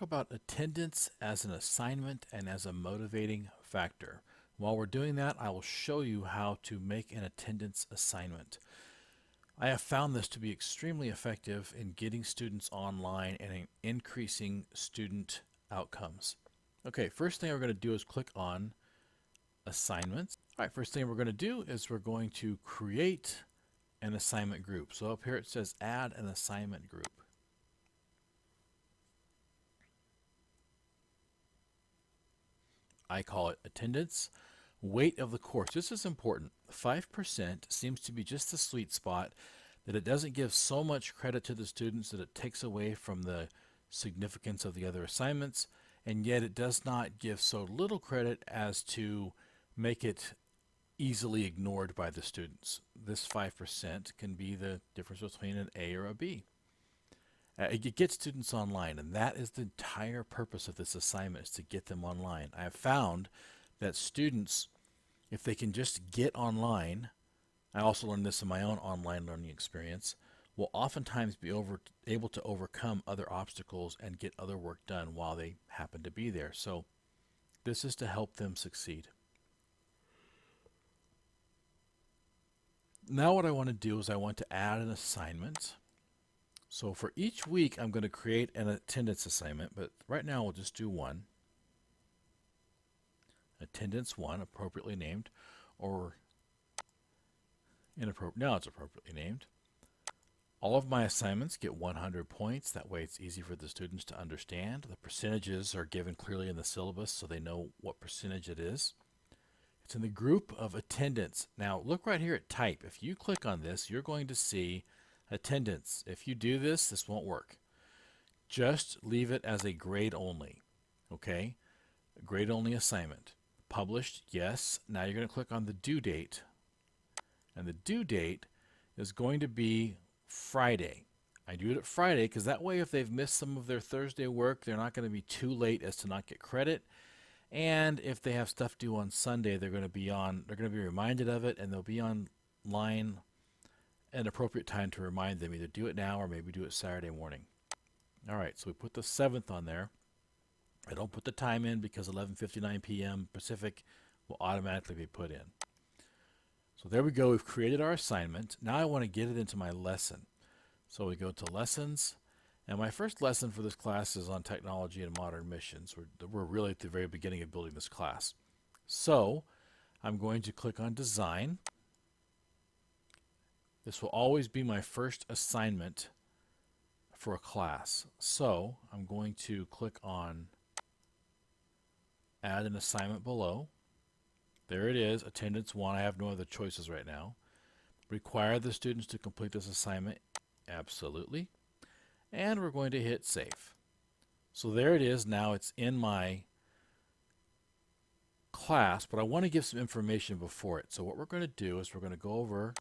about attendance as an assignment and as a motivating factor. While we're doing that, I will show you how to make an attendance assignment. I have found this to be extremely effective in getting students online and in increasing student outcomes. Okay, first thing we're going to do is click on assignments. All right, first thing we're going to do is we're going to create an assignment group. So up here it says add an assignment group. I call it attendance. Weight of the course. This is important. 5% seems to be just the sweet spot, that it doesn't give so much credit to the students that it takes away from the significance of the other assignments, and yet it does not give so little credit as to make it easily ignored by the students. This 5% can be the difference between an A or a B. It gets students online, and that is the entire purpose of this assignment, is to get them online. I have found that students, if they can just get online, I also learned this in my own online learning experience, will oftentimes be able to overcome other obstacles and get other work done while they happen to be there. So this is to help them succeed. Now what I want to do is I want to add an assignment. So for each week, I'm going to create an attendance assignment, but right now we'll just do one. Attendance 1, appropriately named, or inappropriate. Now it's appropriately named. All of my assignments get 100 points. That way it's easy for the students to understand. The percentages are given clearly in the syllabus so they know what percentage it is. It's in the group of attendance. Now look right here at type. If you click on this, you're going to see attendance. If you do this, this won't work. Just leave it as a grade only. Okay? A grade only assignment. Published, yes. Now you're going to click on the due date. And the due date is going to be Friday. I do it at Friday because that way if they've missed some of their Thursday work, they're not going to be too late as to not get credit. And if they have stuff due on Sunday, they're going to be reminded of it, and they'll be online at an appropriate time to remind them. Either do it now or maybe do it Saturday morning. All right, so we put the 7th on there. I don't put the time in because 11:59 p.m. Pacific will automatically be put in. So there we go. We've created our assignment. Now I want to get it into my lesson. So we go to lessons. And my first lesson for this class is on technology and modern missions. We're really at the very beginning of building this class. So I'm going to click on design. This will always be my first assignment for a class. So I'm going to click on add an assignment below. There it is, attendance 1. I have no other choices right now. Require the students to complete this assignment. Absolutely. And we're going to hit save. So there it is. Now it's in my class, but I want to give some information before it. So what we're going to do is we're going to go over.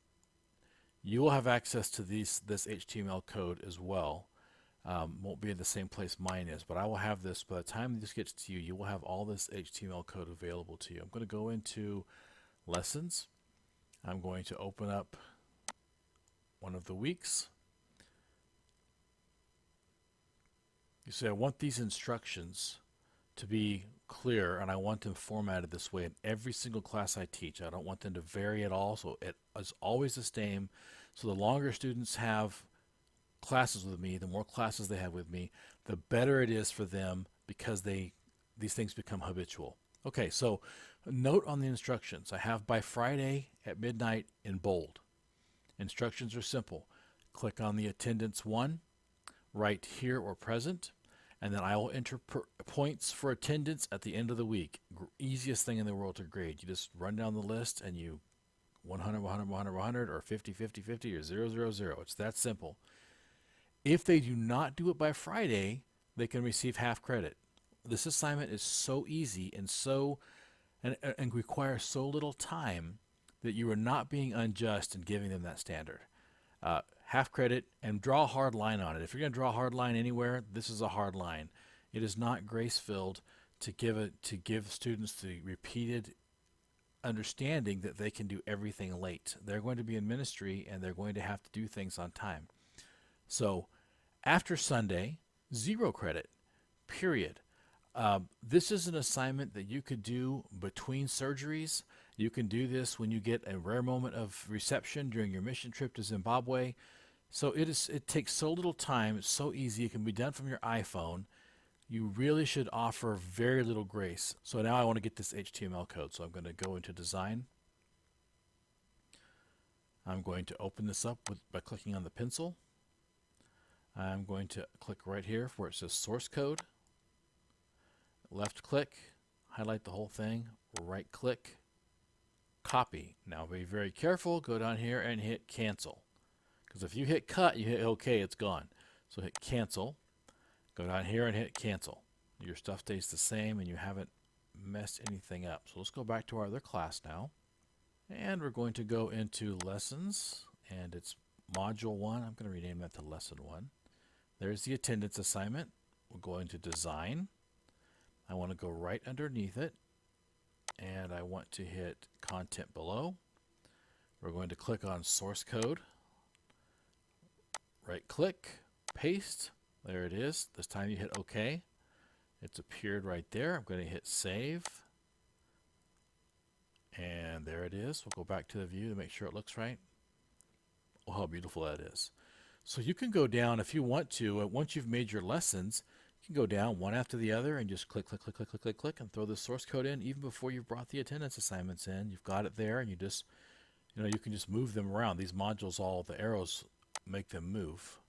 You will have access to this HTML code as well. Won't be in the same place mine is, but I will have this. By the time this gets to you, you will have all this HTML code available to you. I'm going to go into lessons. I'm going to open up one of the weeks. You say, I want these instructions to be clear, and I want them formatted this way in every single class I teach. I don't want them to vary at all, so it is always the same. So the longer students have classes with me, the more classes they have with me, the better it is for them because these things become habitual. Okay, so a note on the instructions. I have by Friday at midnight in bold. Instructions are simple. Click on the attendance 1, write here or present, and then I will enter points for attendance at the end of the week. Easiest thing in the world to grade. You just run down the list and you 100, 100, 100, 100, or 50, 50, 50, or 0, 0, 0. It's that simple. If they do not do it by Friday, they can receive half credit. This assignment is so easy and requires so little time that you are not being unjust in giving them that standard. Half credit, and draw a hard line on it. If you're going to draw a hard line anywhere, this is a hard line. It is not grace-filled to give students the repeated understanding that they can do everything late. They're going to be in ministry and they're going to have to do things on time. So after Sunday, 0 credit. period. This is an assignment that you could do between surgeries. You can do this when you get a rare moment of reception during your mission trip to Zimbabwe. So it takes so little time, it's so easy, it can be done from your iPhone. You really should offer very little grace. So now I want to get this HTML code. So I'm going to go into design. I'm going to open this up by clicking on the pencil. I'm going to click right here where it says source code. Left click, highlight the whole thing, right click, copy. Now be very careful, go down here and hit cancel. Because if you hit cut, you hit OK, it's gone. So hit cancel, go down here and hit cancel. Your stuff stays the same and you haven't messed anything up. So let's go back to our other class now. And we're going to go into lessons, and it's module 1. I'm going to rename that to lesson 1. There's the attendance assignment. We're going to design. I want to go right underneath it, and I want to hit content below. We're going to click on source code. Right click, paste. There it is. This time you hit OK. It's appeared right there. I'm going to hit save. And there it is. We'll go back to the view to make sure it looks right. Oh, how beautiful that is. So you can go down if you want to. Once you've made your lessons, you can go down one after the other and just click, click, click, click, click, click, click, and throw the source code in even before you've brought the attendance assignments in. You've got it there, and you just, you can just move them around. These modules, all the arrows make them move.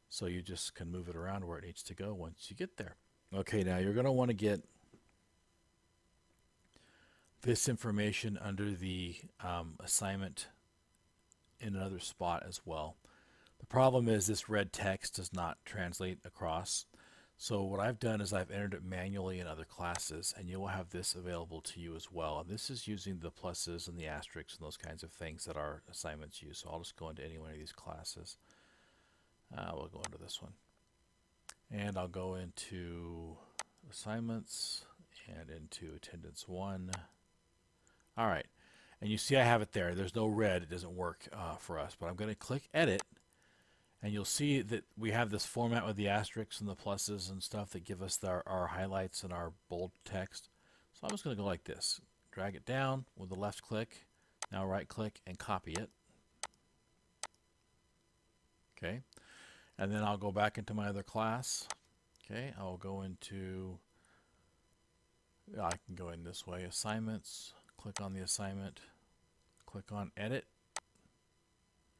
So you just can move it around where it needs to go once you get there. Okay, now you're going to want to get this information under the assignment in another spot as well. The problem is this red text does not translate across. So what I've done is I've entered it manually in other classes, and you will have this available to you as well. And this is using the pluses and the asterisks and those kinds of things that our assignments use. So I'll just go into any one of these classes. We'll go into this one. And I'll go into assignments and into attendance 1. All right, and you see I have it there. There's no red. It doesn't work for us, but I'm going to click edit, and you'll see that we have this format with the asterisks and the pluses and stuff that give us our highlights and our bold text. So I'm just going to go like this. Drag it down with the left click, now right click and copy it. Okay, and then I'll go back into my other class. Okay, I'll go into, I can go in this way, assignments. Click on the assignment, click on edit.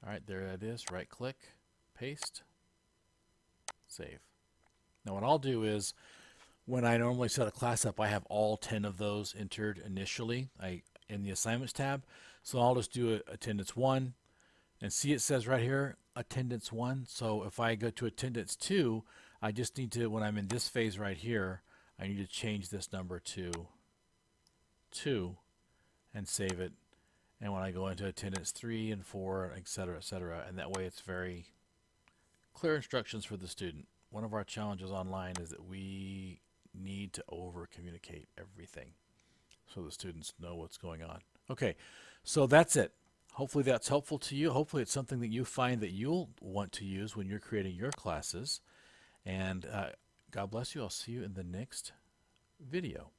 All right, there it is. Right click, paste, save. Now what I'll do is when I normally set a class up, I have all 10 of those entered initially in the assignments tab. So I'll just do attendance 1 and see it says right here attendance 1. So if I go to attendance 2, I just need to, when I'm in this phase right here, I need to change this number to 2 and save it. And when I go into attendance 3 and 4, etc., and that way it's very clear instructions for the student. One of our challenges online is that we need to over communicate everything so the students know what's going on. Okay, so that's it. Hopefully that's helpful to you. Hopefully it's something that you find that you'll want to use when you're creating your classes. And God bless you. I'll see you in the next video.